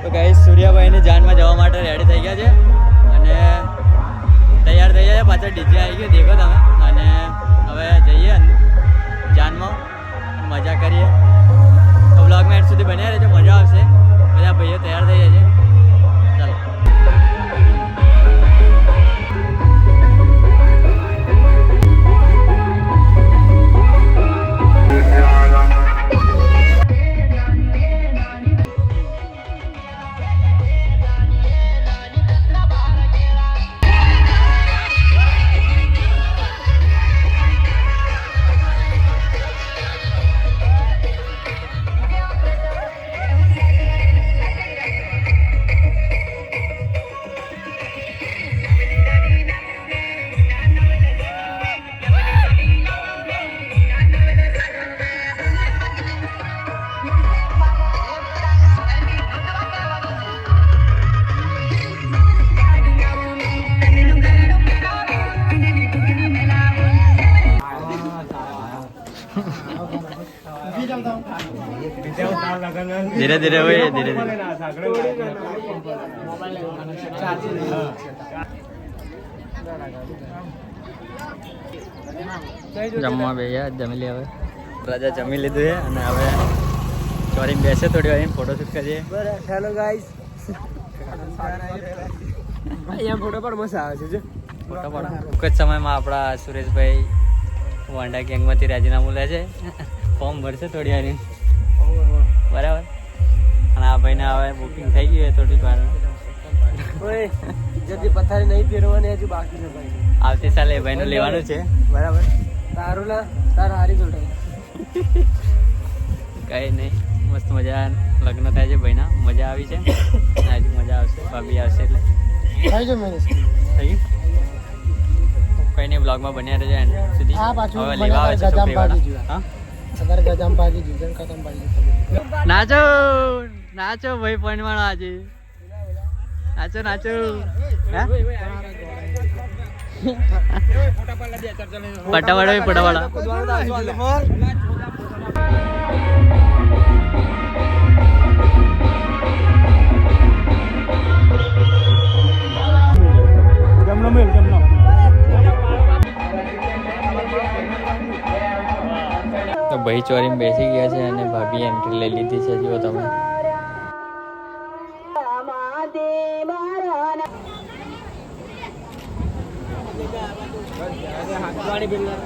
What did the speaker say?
તો ગાઈસ સૂર્યાભાઈની જાનમાં જવા માટે રેડી થઈ ગયા છે અને તૈયાર થઈ ગયા છે. પાછળ ડીજે આવી ગયું દેખો તમે. અને હવે જઈએ જાનમાં, મજા કરીએ. તો બ્લોગમાં એન્ડ સુધી બન્યા રહેજો, મજા આવશે. બધા ભાઈઓ તૈયાર થઈ જાય છે. ચાલો. धीरे धीरे हुए, धीरे धीरे जमवा भैया जमी लिया હવે રાજા જમી લીધું છે અને હવે ચોરી બેસે થોડી વાર ફોટોશૂટ કરીએ. હેલો ગાઈસ, અહીંયા ફોટો પણ મસ્ત આવે છે. ફોટો પણ ટૂંક જ સમયમાં આપણા સુરેશભાઈ વાંડા ગેંગમાંથી રાજીનામું લે છે. ફોર્મ ભરશે થોડી વાર બરાબર. અને આ ભાઈને હવે બુકિંગ થઈ ગયું છે થોડીક વાર. જલ્દી પથારી નહીં ફેરવાની હજુ બાકી છે ભાઈ. આવતી સાલે એ ભાઈનું લેવાનું છે બરાબર. તારું ના તાર હારી જોડે કઈ નહીં, મસ્ત મજા લગ્ન થાય છે ભાઈના. મજા આવી છે, હજુ મજા આવશે. ભાભી આવશે એટલે થઈ ગયો મેરેજ થઈ ગયું. કઈ નહીં, બ્લોગમાં બન્યા રહેજો એન્ડ સુધી. હવે લેવા આવે છે છોકરીવાળા. હા ગજામ પાકી જીજન ખતમ પાકી. નાચો નાચો ભાઈ પણવાળો આજે નાચો નાચો. પટાવાળો પટાવાળા તો ભાઈ ચોરીમાં બેસી ગયા છે અને ભાભી એન્ટ્રી લઈ લીધી છે. જુઓ તમે. હાથવાણી બિલ્ડર